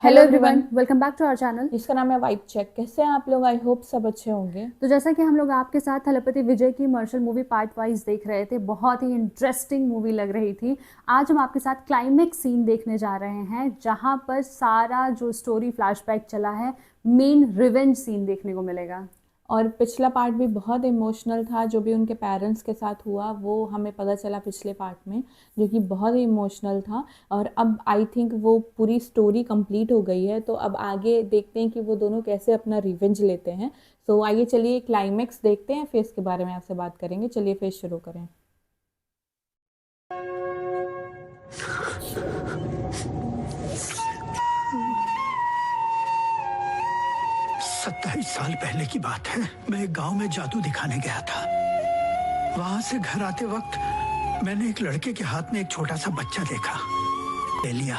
Hello everyone, welcome back to our channel. इसका नाम है वाइब चेक। कैसे हैं आप लोग? आई होप सब अच्छे होंगे। तो जैसा कि हम लोग आपके साथ थलपति विजय की मार्शल मूवी पार्ट वाइज देख रहे थे, बहुत ही इंटरेस्टिंग मूवी लग रही थी। आज हम आपके साथ क्लाइमेक्स सीन देखने जा रहे हैं, जहां पर सारा जो स्टोरी फ्लैशबैक चला है, मेन रिवेंज सीन देखने को मिलेगा। और पिछला पार्ट भी बहुत इमोशनल था। जो भी उनके पेरेंट्स के साथ हुआ वो हमें पता चला पिछले पार्ट में, जो कि बहुत ही इमोशनल था। और अब आई थिंक वो पूरी स्टोरी कंप्लीट हो गई है, तो अब आगे देखते हैं कि वो दोनों कैसे अपना रिवेंज लेते हैं। सो आइए चलिए क्लाइमेक्स देखते हैं, फिर इसके बारे में आपसे बात करेंगे। चलिए फिर शुरू करें। 27 साल पहले की बात है। मैं एक गांव में जादू दिखाने गया था। वहां से घर आते वक्त मैंने एक लड़के के हाथ में एक छोटा सा बच्चा देखा। ले लिया।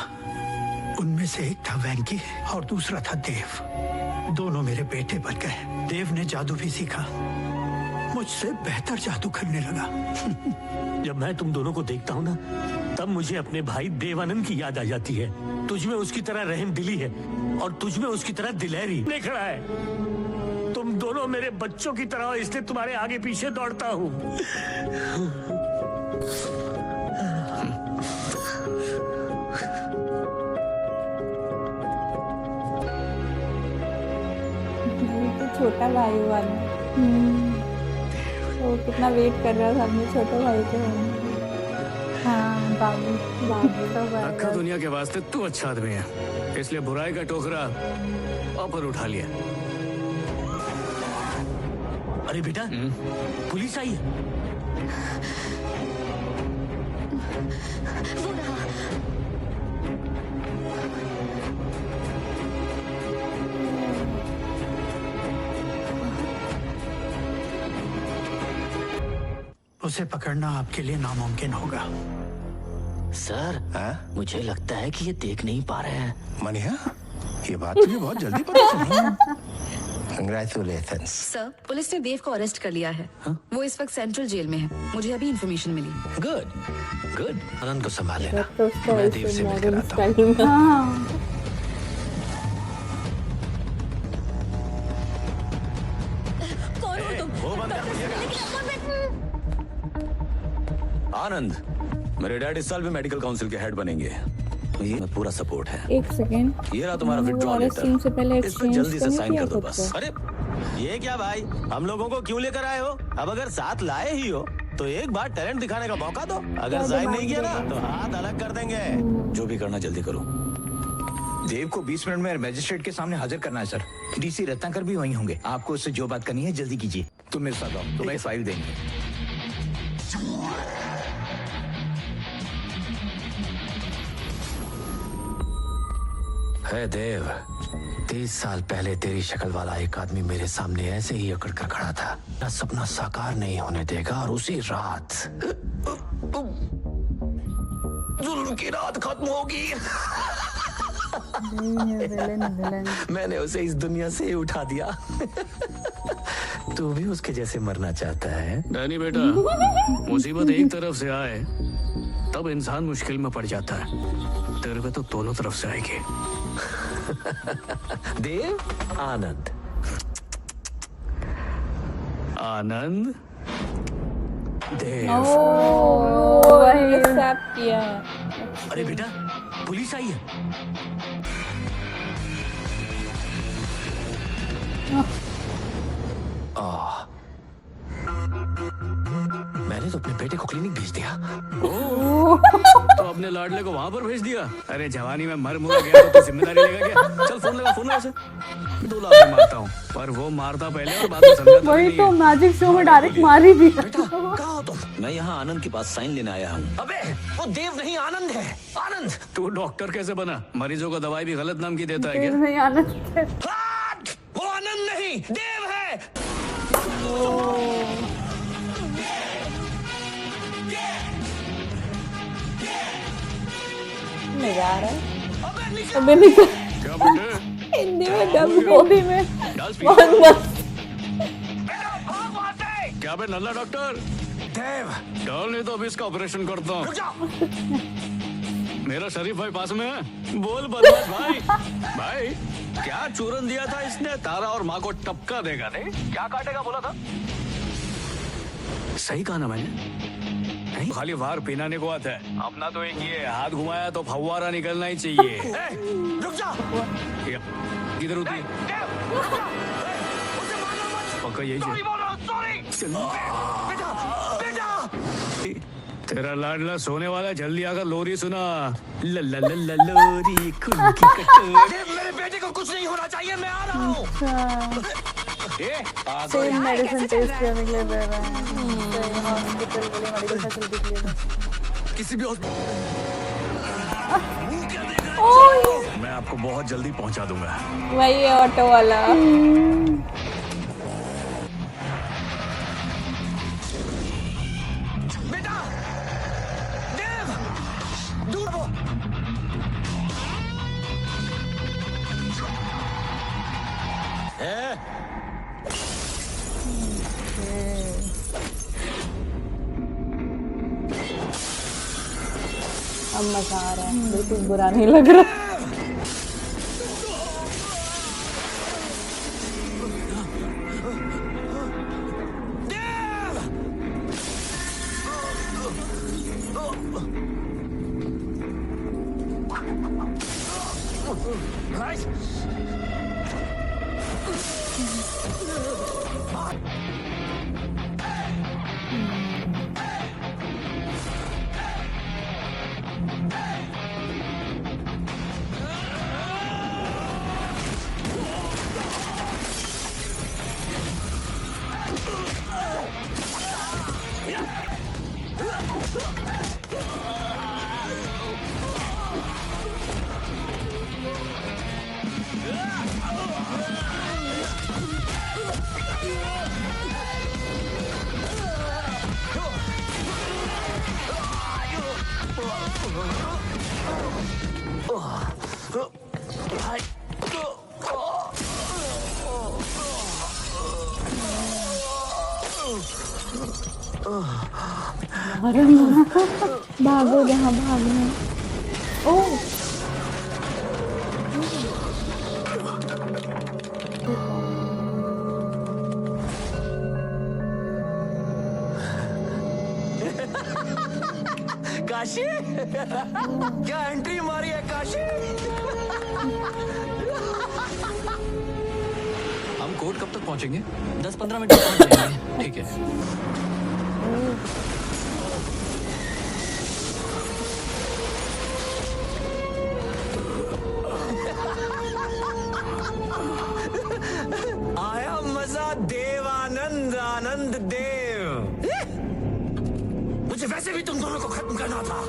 उनमें से एक था वेंकी और दूसरा था देव। दोनों मेरे बेटे बन गए। देव ने जादू भी सीखा, मुझसे बेहतर जादू करने लगा। जब मैं तुम दोनों को देखता हूँ ना, तब मुझे अपने भाई देवानंद की याद आ जाती है। तुझमें उसकी तरह रहम दिली है और तुझमें उसकी तरह दिलेरी नहीं खड़ा है। तुम दोनों मेरे बच्चों की तरह हो, इसलिए तुम्हारे आगे पीछे दौड़ता हूँ। छोटा भाई हुआ ना, तो कितना वेट कर रहा था अपने छोटे भाई के होने। हाँ, बाबू बाबू तो अक्खा दुनिया के वास्ते तू अच्छा आदमी है, इसलिए बुराई का टोकरा ऊपर उठा लिया। अरे बेटा, पुलिस आई है। वो रहा। उसे पकड़ना आपके लिए नामुमकिन होगा। सर, मुझे लगता है कि ये देख नहीं पा रहे हैं। मनिया, ये बात तुझे बहुत जल्दी पता चली। Congratulations. सर, पुलिस ने देव को अरेस्ट कर लिया है। वो इस वक्त सेंट्रल जेल में है। मुझे अभी इन्फॉर्मेशन मिली। Good good. आनंद को संभाल लेना। तो मैं देव से मिलकर आता हूँ। स्टाइल में। हाँ, कौन हो तुम? वो बंद कर दिया। आनंद, मेरे डैड इस साल भी मेडिकल काउंसिल के हेड बनेंगे। ये पूरा सपोर्ट है। एक सेकेंड, ये रहा तुम्हारा विड्रॉल सीन से पहले लेटर। इस पे exchange जल्दी तो से नहीं साइन किया कर दो खुद बस। को। अरे ये क्या भाई, हम लोगों को क्यों लेकर आए हो? अब अगर साथ लाए ही हो तो एक बार टैलेंट दिखाने का मौका दो। अगर साइन नहीं किया ना तो हाथ अलग कर देंगे। जो भी करना जल्दी करो। देव को 20 मिनट में मजिस्ट्रेट के सामने हाजिर करना है सर। डीसी रत्नाकर भी वहीं होंगे। आपको उससे जो बात करनी है जल्दी कीजिए। तुम मेरे साथ आओ, तुम्हें फाइल देंगे। है देव, 30 साल पहले तेरी शक्ल वाला एक आदमी मेरे सामने ऐसे ही अकड़ कर खड़ा था। मेरा सपना साकार नहीं होने देगा और उसी रात जुल्म की रात खत्म होगी। Villain villain. मैंने उसे इस दुनिया से उठा दिया। तू भी उसके जैसे मरना चाहता है? डैनी बेटा, मुसीबत एक तरफ से आए तब इंसान मुश्किल में पड़ जाता है। तेरे पे तो दोनों तरफ से आएगी। देव, आनंद। आनंद, देव। वही एक्सेप्ट किया। अरे बेटा, पुलिस आई है। मैंने तो अपने बेटे को क्लिनिक भेज दिया। तो अपने लाडले को वहां पर भेज दिया। अरे जवानी में मर मुर गया तो जिम्मेदारी लेगा क्या? चल फोन लगा उसे। 2 लाख में मारता हूँ, पर वो मारता पहले और बाद में समझाता वही नहीं तो है। मैजिक शो में डायरेक्ट मार ही दिया। कहाँ हो तुम? मैं यहाँ आनंद के पास साइन लेने आया हूँ। अबे, वो देव नहीं आनंद है। आनंद। तू डॉक्टर कैसे बना? मरीजों को दवाई भी गलत नाम की देता है फिर क्या? नहीं आना। हाट! वो आनंद नहीं, देव है। मजा आ रहा है। अबे निकल। क्या बेटे? हिंदी में डब हिंदी में डाल स्पीकर। बहुत मस्त। क्या बे नल्ला डॉक्टर? देव, डाल नहीं तो अभी इसका ऑपरेशन करता हूँ। रुक जाओ। मेरा शरीफ भाई पास में है। बोल बदमाश भाई। भाई क्या चूरन दिया था इसने? तारा और माँ को टपका देगा नहीं? क्या काटेगा बोला था? सही कहा ना मैंने? नहीं? खाली बाहर पीनाने को आता है। अपना तो एक ये हाथ घुमाया तो फव्वारा निकलना ही चाहिए। रुक जा। किधर उतरी? पक्का यही है। तेरा लाडला सोने वाला, जल्दी आकर लोरी सुना। ल ल ल ल लोरी खून की कटोरी। मेरे बेटे को कुछ नहीं होना चाहिए, मैं आ रहा हूँ। सेम मेडिसिन टेस्ट करने के लिए दे रहे हैं हॉस्पिटल के लिए, मेडिकल फैसिलिटी के लिए। किसी भी मैं आपको बहुत जल्दी पहुंचा दूंगा। वही है ऑटो वाला। बेटा, देव, दूर हो। अब मजा आ रहा है, बिल्कुल बुरा नहीं लग रहा। भागो जहाँ भागना। ओह काशी, क्या एंट्री मारी है काशी। हम कोर्ट कब तक पहुंचेंगे? 10-15 मिनट में पहुंच जाएंगे। ठीक है। आया मजा देव आनंद, आनंद देव। मुझे वैसे भी तुम दोनों को खत्म करना था।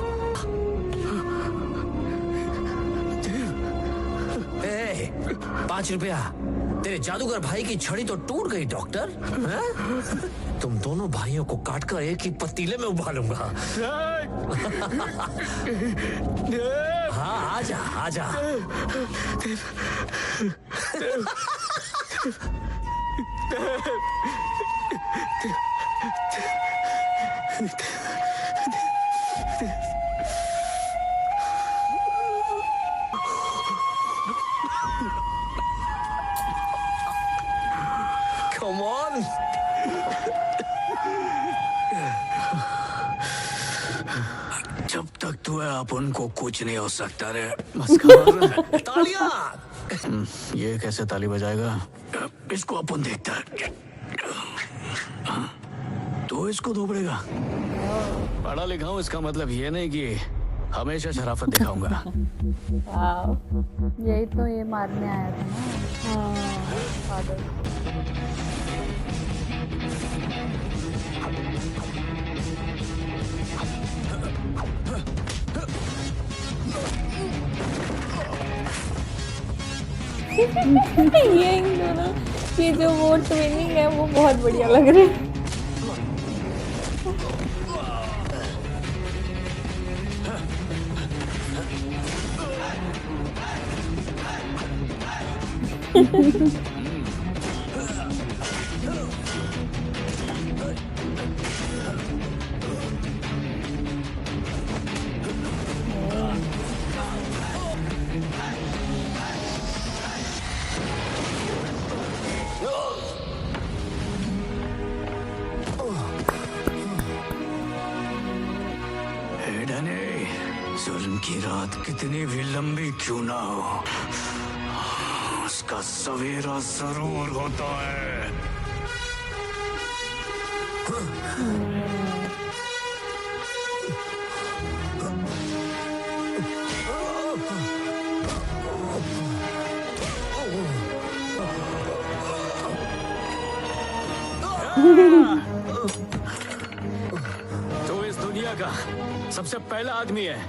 ए, 5 रुपया। तेरे जादूगर भाई की छड़ी तो टूट गई डॉक्टर। तुम दोनों भाइयों को काटकर एक ही पतीले में उबालूंगा। हाँ आजा आजा। Come on. जब तक तू है अपन को कुछ नहीं हो सकता रे मस्कार। तालियां। ये कैसे ताली बजाएगा? इसको अपन देखता है। तो इसको धोबड़ेगा। पढ़ा लिखा हूँ इसका मतलब ये नहीं कि हमेशा शराफत दिखाऊंगा। यही तो ये मारने आया था ना फादर। ये इन दोनों की जो वो ट्विनिंग है वो बहुत बढ़िया लग रही है। जुल्म की रात कितनी भी लंबी क्यों ना हो, उसका सवेरा जरूर होता है। तो इस दुनिया का सबसे पहला आदमी है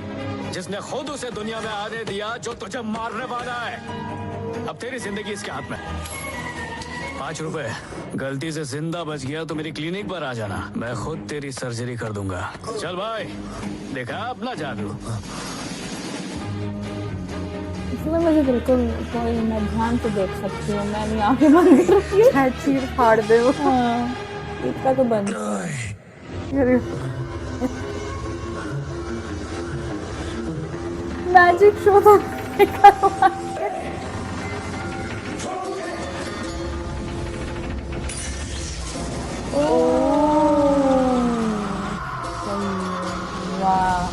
जिसने खुद उसे दुनिया में आने दिया जो तुझे मारने वाला है। अब तेरी जिंदगी इसके हाथ में। 5 रुपए, गलती से जिंदा बच गया तो मेरी क्लिनिक पर आ जाना, मैं खुद तेरी सर्जरी कर दूंगा। चल भाई, देखा अपना जादू। इसमें मुझे बिल्कुल कोई, मैं ध्यान से देख सकती हूँ, मैं नहीं आंखें बंद कर रही हूँ। चीर फाड़ दे वो। हाँ, इसका तो बंद। मैजिक शो तो वाह,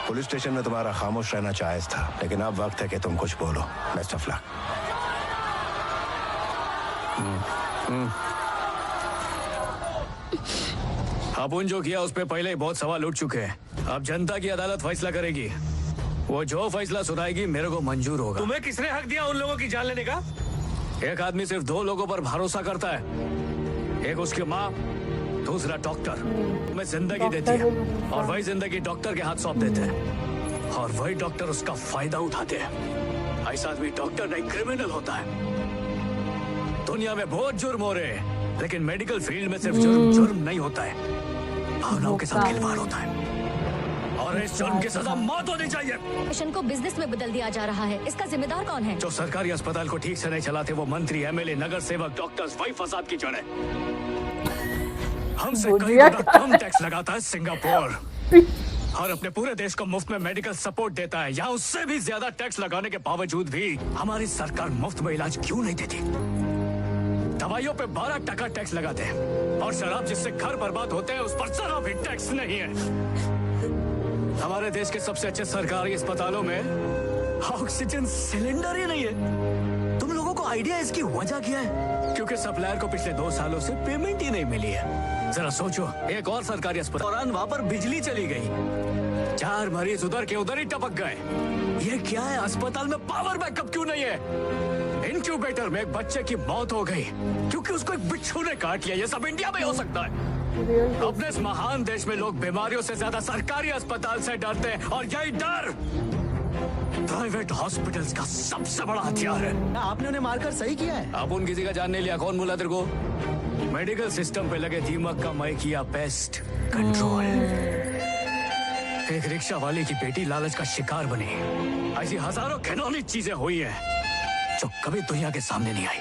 पुलिस स्टेशन में तुम्हारा खामोश रहना जायज था, लेकिन अब वक्त है कि तुम कुछ बोलो। Best of luck. अपन जो किया उस पे पहले ही बहुत सवाल उठ चुके हैं। अब जनता की अदालत फैसला करेगी। वो जो फैसला सुनाएगी मेरे को मंजूर होगा। तुम्हें किसने हक दिया उन लोगों की जान लेने का? एक आदमी सिर्फ 2 लोगों पर भरोसा करता है, एक उसकी माँ, दूसरा डॉक्टर। तुम्हें जिंदगी देती है और वही जिंदगी डॉक्टर के हाथ सौंप देते हैं, और वही डॉक्टर उसका फायदा उठाते हैं। ऐसा आदमी डॉक्टर नहीं, क्रिमिनल होता है। दुनिया में बहुत जुर्म हो रहे हैं, लेकिन मेडिकल फील्ड में सिर्फ जुर्म नहीं होता है, भावनाओं के साथ खिलवाड़ होता है, और इस जुर्म की सजा मौत होनी चाहिए। मिशन को बिजनेस में बदल दिया जा रहा है, इसका जिम्मेदार कौन है? जो सरकारी अस्पताल को ठीक से नहीं चलाते वो मंत्री, एमएलए, नगर सेवक, डॉक्टर्स, वही फसाद की जड़ है। हमसे कई गुना कम टैक्स लगाता है सिंगापुर, और अपने पूरे देश को मुफ्त में मेडिकल सपोर्ट देता है। यहाँ उससे भी ज्यादा टैक्स लगाने के बावजूद भी हमारी सरकार मुफ्त में इलाज क्यों नहीं देती? दवाइयों पे 12% टैक्स लगाते हैं, और शराब जिससे घर बर्बाद होते हैं उस पर जरा भी टैक्स नहीं है। हमारे देश के सबसे अच्छे सरकारी अस्पतालों में ऑक्सीजन सिलेंडर ही नहीं है। तुम लोगों को आइडिया इसकी वजह क्या है? क्योंकि सप्लायर को पिछले 2 सालों से पेमेंट ही नहीं मिली है। जरा सोचो, एक और सरकारी अस्पताल दौरान वहाँ पर बिजली चली गई, 4 मरीज उधर के उधर ही टपक गए। ये क्या है? अस्पताल में पावर बैकअप क्यों नहीं है? इंक्यूबेटर में एक बच्चे की मौत हो गई क्योंकि उसको एक बिच्छू ने काट लिया। ये सब इंडिया में हो सकता है। अपने इस महान देश में लोग बीमारियों से ज्यादा सरकारी अस्पताल से डरते हैं, और यही डर प्राइवेट हॉस्पिटल्स का सबसे बड़ा हथियार है। आपने उन्हें मारकर सही किया है। अब उन किसी का जान नहीं लिया। कौन बोला तेरे को? मेडिकल सिस्टम पे लगे दीमक का मैं किया पेस्ट कंट्रोल। एक रिक्शा वाले की बेटी लालच का शिकार बनी। ऐसी हजारों घिनौनी चीजें हुई हैं जो कभी दुनिया के सामने नहीं आई।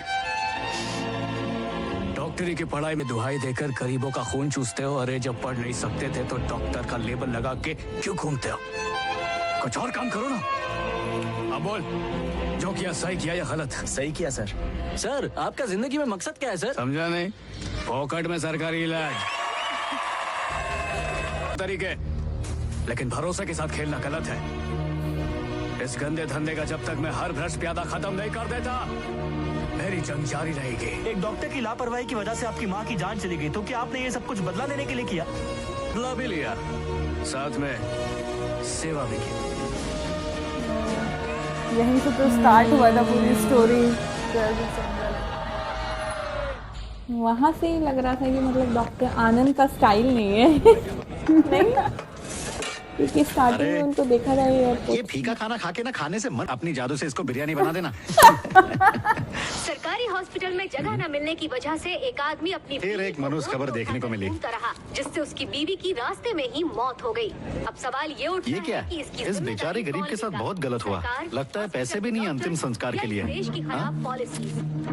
डॉक्टरी की पढ़ाई में दुहाई देकर गरीबों का खून चूसते हो। अरे जब पढ़ नहीं सकते थे तो डॉक्टर का लेबल लगा के क्यों घूमते हो? कुछ और काम करो ना। अब बोल, जो किया सही किया या गलत? सही किया सर। सर, आपका जिंदगी में मकसद क्या है सर? समझा नहीं? पॉकेट में सरकारी इलाज तरीके, लेकिन भरोसे के साथ खेलना गलत है। इस गंदे धंधे का जब तक मैं हर भ्रष्ट प्यादा खत्म नहीं कर देता, मेरी जंग जारी रहेगी। एक डॉक्टर की लापरवाही की वजह से आपकी माँ की जान चली गई, तो क्या आपने ये सब कुछ बदला लेने के लिए किया? बदला भी लिया, साथ में सेवा भी की। यहीं से तो स्टार्ट हुआ था पूरी स्टोरी। वहाँ से ही लग रहा था कि मतलब डॉक्टर आनंद का स्टाइल नहीं है। नहीं, क्योंकि स्टार्टिंग में उनको देखा जाए ये फीका खाना खा के ना खाने से मन, अपनी जादू से इसको बिरयानी बना देना। सरकारी हॉस्पिटल में जगह न मिलने की वजह से एक आदमी अपनी फिर एक मनुष्य खबर देखने को मिली, रहा, जिससे उसकी बीवी की रास्ते में ही मौत हो गई। अब सवाल ये उठता ये क्या? है कि इसकी इस बेचारे गरीब के साथ बहुत गलत हुआ। लगता है पैसे भी नहीं अंतिम संस्कार के लिए। देश की खराब पॉलिसी।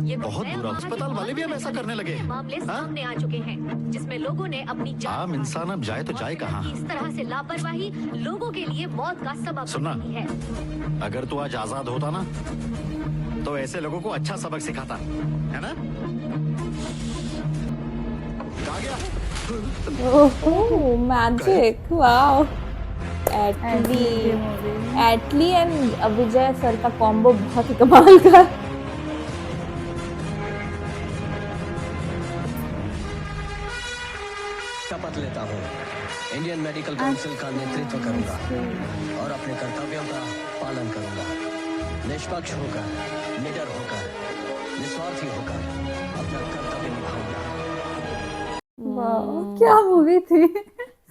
ये बहुत बुरा। अस्पताल वाले भी अब ऐसा करने लगे। मामले सामने आ चुके हैं, जिसमें लोगों ने अपनी आम इंसान अब जाए तो जाए कहाँ? इस तरह से लापरवाही लोगों के लिए मौत का सबब सुनना, है। अगर तू आज आजाद होता ना तो ऐसे लोगों को अच्छा सबक सिखाता है ना? कहाँ गया? Oh magic, wow. Atlee Atlee and Vijay sir का कॉम्बो बहुत ही कमाल का। शपथ लेता हूँ इंडियन मेडिकल काउंसिल का नेतृत्व करूंगा और अपने कर्तव्यों का पालन करूंगा, निष्पक्ष होकर, निडर होकर, निस्वार्थी होकर अपना कर्तव्य निभाऊंगा। वाह, क्या मूवी थी।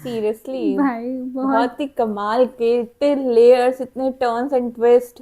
सीरियसली भाई बहुत ही कमाल के, इतने लेयर्स, इतने टर्न्स एंड ट्विस्ट।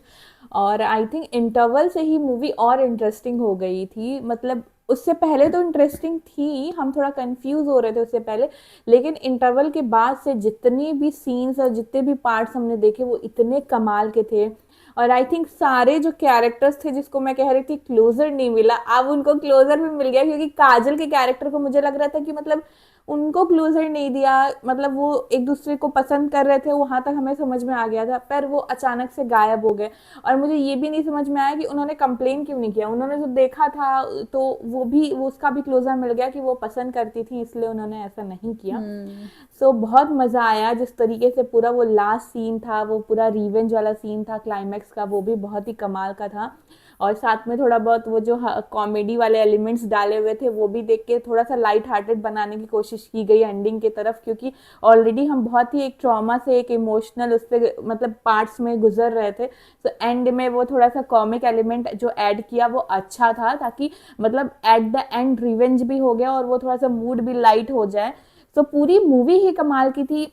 और आई थिंक इंटरवल से ही मूवी और इंटरेस्टिंग हो गई थी। मतलब उससे पहले तो इंटरेस्टिंग थी, हम थोड़ा कंफ्यूज हो रहे थे उससे पहले, लेकिन इंटरवल के बाद से जितने भी सीन्स और जितने भी पार्ट्स हमने देखे वो इतने कमाल के थे। और आई थिंक सारे जो कैरेक्टर्स थे जिसको मैं कह रही थी क्लोजर नहीं मिला, अब उनको क्लोजर भी मिल गया, क्योंकि काजल के कैरेक्टर को मुझे लग रहा था कि मतलब उनको क्लोजर नहीं दिया, मतलब वो एक दूसरे को पसंद कर रहे थे, वहां तक हमें समझ में आ गया था, पर वो अचानक से गायब हो गए। और मुझे ये भी नहीं समझ में आया कि उन्होंने कंप्लेन क्यों नहीं किया, उन्होंने जो देखा था तो वो उसका भी क्लोजर मिल गया कि वो पसंद करती थी, इसलिए उन्होंने ऐसा नहीं किया। सो बहुत मजा आया जिस तरीके से पूरा वो लास्ट सीन था, वो पूरा रिवेंज वाला सीन था क्लाइमैक्स का, वो भी बहुत ही कमाल का था। और साथ में थोड़ा बहुत वो जो कॉमेडी वाले एलिमेंट्स डाले हुए थे वो भी देख के थोड़ा सा लाइट हार्टेड बनाने की कोशिश की गई एंडिंग की तरफ, क्योंकि ऑलरेडी हम बहुत ही एक ट्रॉमा से, एक इमोशनल उससे मतलब पार्ट्स में गुजर रहे थे। तो एंड में वो थोड़ा सा कॉमिक एलिमेंट जो ऐड किया वो अच्छा था, ताकि मतलब एट द एंड रिवेंज भी हो गया और वो थोड़ा सा मूड भी लाइट हो जाए। तो पूरी मूवी ही कमाल की थी,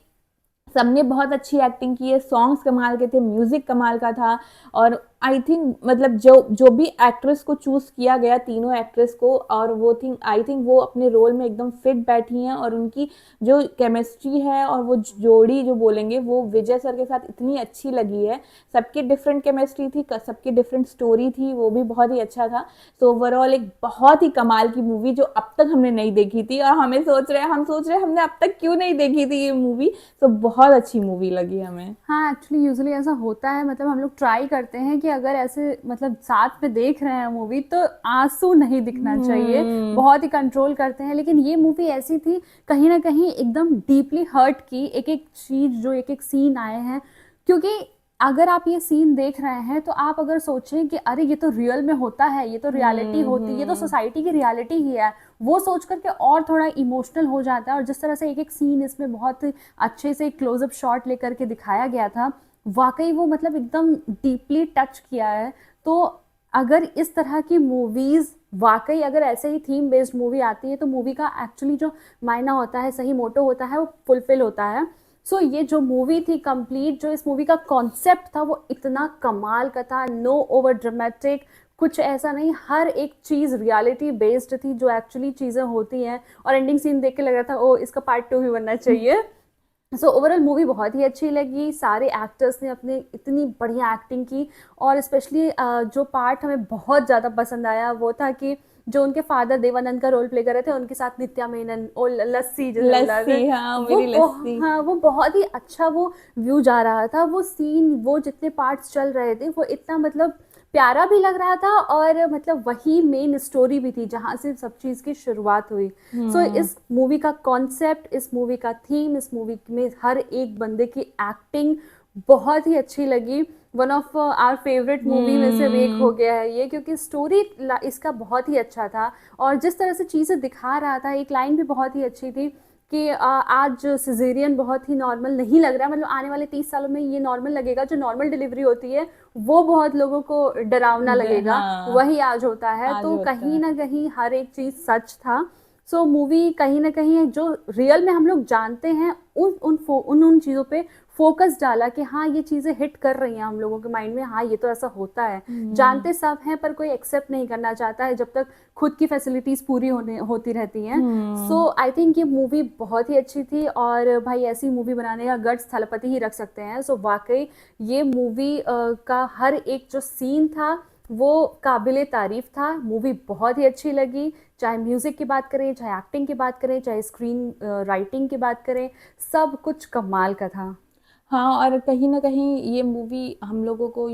सबने बहुत अच्छी एक्टिंग की है, सॉन्ग्स कमाल के थे, म्यूजिक कमाल का था। और आई थिंक मतलब जो भी एक्ट्रेस को चूज किया गया, तीनों एक्ट्रेस को, और वो आई थिंक वो अपने रोल में एकदम फिट बैठी हैं, और उनकी जो केमिस्ट्री है और वो जोड़ी जो बोलेंगे वो विजय सर के साथ इतनी अच्छी लगी है। सबकी डिफरेंट केमिस्ट्री थी, सबकी डिफरेंट स्टोरी थी, वो भी बहुत ही अच्छा था। तो ओवरऑल एक बहुत ही कमाल की मूवी जो अब तक हमने नहीं देखी थी, और हम सोच रहे हैं हमने अब तक क्यों नहीं देखी थी ये मूवी। तो बहुत अच्छी मूवी लगी हमें। हाँ, एक्चुअली यूजुअली ऐसा होता है, मतलब हम लोग ट्राई करते हैं कि अगर ऐसे मतलब साथ में देख रहे हैं मूवी तो आंसू नहीं दिखना चाहिए, बहुत ही कंट्रोल करते हैं। लेकिन ये मूवी ऐसी थी, कहीं ना कहीं एकदम डीपली हर्ट की, एक एक चीज जो एक एक सीन आए हैं। क्योंकि अगर आप ये सीन देख रहे हैं तो आप अगर सोचें कि अरे ये तो रियल में होता है, ये तो रियलिटी होती है, ये तो सोसाइटी की रियलिटी ही है, वो सोच करके और थोड़ा इमोशनल हो जाता है। और जिस तरह से एक एक सीन इसमें बहुत अच्छे से क्लोजअप शॉट लेकर के दिखाया गया था, वाकई वो मतलब एकदम डीपली टच किया है। तो अगर इस तरह की मूवीज़ वाकई अगर ऐसे ही थीम बेस्ड मूवी आती है तो मूवी का एक्चुअली जो मायना होता है, सही मोटो होता है, वो फुलफिल होता है। सो ये जो मूवी थी कंप्लीट, जो इस मूवी का कॉन्सेप्ट था वो इतना कमाल का था, नो ओवर ड्रामेटिक, कुछ ऐसा नहीं, हर एक चीज़ रियलिटी बेस्ड थी, जो एक्चुअली चीज़ें होती हैं। और एंडिंग सीन देख के लग रहा था ओ इसका पार्ट 2 भी बनना चाहिए। सो ओवरऑल मूवी बहुत ही अच्छी लगी, सारे एक्टर्स ने अपने इतनी बढ़िया एक्टिंग की। और स्पेशली जो पार्ट हमें बहुत ज़्यादा पसंद आया वो था कि जो उनके फादर देवानंद का रोल प्ले कर रहे थे, उनके साथ नित्या मेनन और लस्सी हाँ, मेरी लस्सी, हाँ वो बहुत ही अच्छा वो व्यू जा रहा था, वो सीन, वो जितने पार्ट्स चल रहे थे वो इतना मतलब प्यारा भी लग रहा था, और मतलब वही मेन स्टोरी भी थी जहाँ से सब चीज़ की शुरुआत हुई। सो इस मूवी का कॉन्सेप्ट, इस मूवी का थीम, इस मूवी में हर एक बंदे की एक्टिंग बहुत ही अच्छी लगी। One of our favourite movie में से एक हो गया है ये, क्योंकि स्टोरी इसका बहुत ही अच्छा था। और जिस तरह से चीज़ें दिखा रहा था, एक लाइन भी बहुत ही अच्छी थी कि आज सिजेरियन बहुत ही नॉर्मल नहीं लग रहा है, मतलब आने वाले 30 सालों में ये नॉर्मल लगेगा, जो नॉर्मल डिलीवरी होती है वो बहुत लोगों को डरावना लगेगा, हाँ, वही आज होता है। आज तो होता कहीं है। ना कहीं हर एक चीज़ सच था। सो मूवी कहीं ना कहीं जो रियल में हम लोग जानते हैं उन चीज़ों पे फोकस डाला कि हाँ ये चीज़ें हिट कर रही हैं हम लोगों के माइंड में, हाँ ये तो ऐसा होता है। जानते सब हैं पर कोई एक्सेप्ट नहीं करना चाहता है जब तक खुद की फैसिलिटीज़ पूरी होती रहती हैं। सो आई थिंक ये मूवी बहुत ही अच्छी थी, और भाई ऐसी मूवी बनाने का गट्स थलपति ही रख सकते हैं। सो वाकई ये मूवी का हर एक जो सीन था वो काबिले तारीफ था। मूवी बहुत ही अच्छी लगी, चाहे म्यूज़िक की बात करें, चाहे एक्टिंग की बात करें, चाहे स्क्रीन राइटिंग की बात करें, सब कुछ कमाल का था। हाँ, और कहीं न कहीं ये मूवी हम लोगों को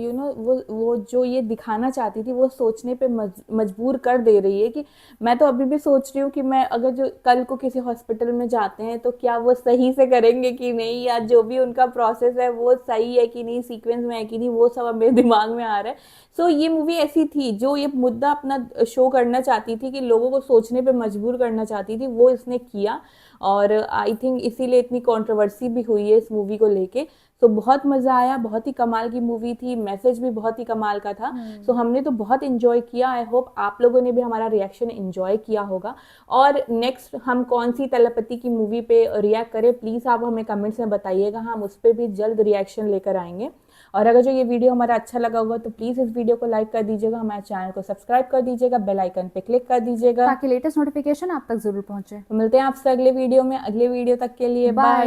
वो जो ये दिखाना चाहती थी वो सोचने पे मजबूर कर दे रही है कि मैं तो अभी भी सोच रही हूँ कि मैं अगर जो कल को किसी हॉस्पिटल में जाते हैं तो क्या वो सही से करेंगे कि नहीं, या जो भी उनका प्रोसेस है वो सही है कि नहीं, सीक्वेंस में है कि नहीं, वो सब अब मेरे दिमाग में आ रहा है। सो ये मूवी ऐसी थी जो ये मुद्दा अपना शो करना चाहती थी कि लोगों को सोचने पे मजबूर करना चाहती थी, वो इसने किया। और आई थिंक इसीलिए इतनी कंट्रोवर्सी भी हुई है इस मूवी को लेके। सो बहुत मज़ा आया, बहुत ही कमाल की मूवी थी, मैसेज भी बहुत ही कमाल का था। सो हमने तो बहुत इन्जॉय किया। आई होप आप लोगों ने भी हमारा रिएक्शन इन्जॉय किया होगा। और नेक्स्ट हम कौन सी तलपति की मूवी पे रिएक्ट करें, प्लीज़ आप हमें कमेंट्स में बताइएगा, हम उस पर भी जल्द रिएक्शन लेकर आएंगे। और अगर जो ये वीडियो हमारा अच्छा लगा होगा तो प्लीज़ इस वीडियो को लाइक कर दीजिएगा, हमारे चैनल को सब्सक्राइब कर दीजिएगा, बेल आइकन पे क्लिक कर दीजिएगा ताकि लेटेस्ट नोटिफिकेशन आप तक जरूर पहुंचे। तो मिलते हैं आपसे अगले वीडियो में। अगले वीडियो तक के लिए बाय।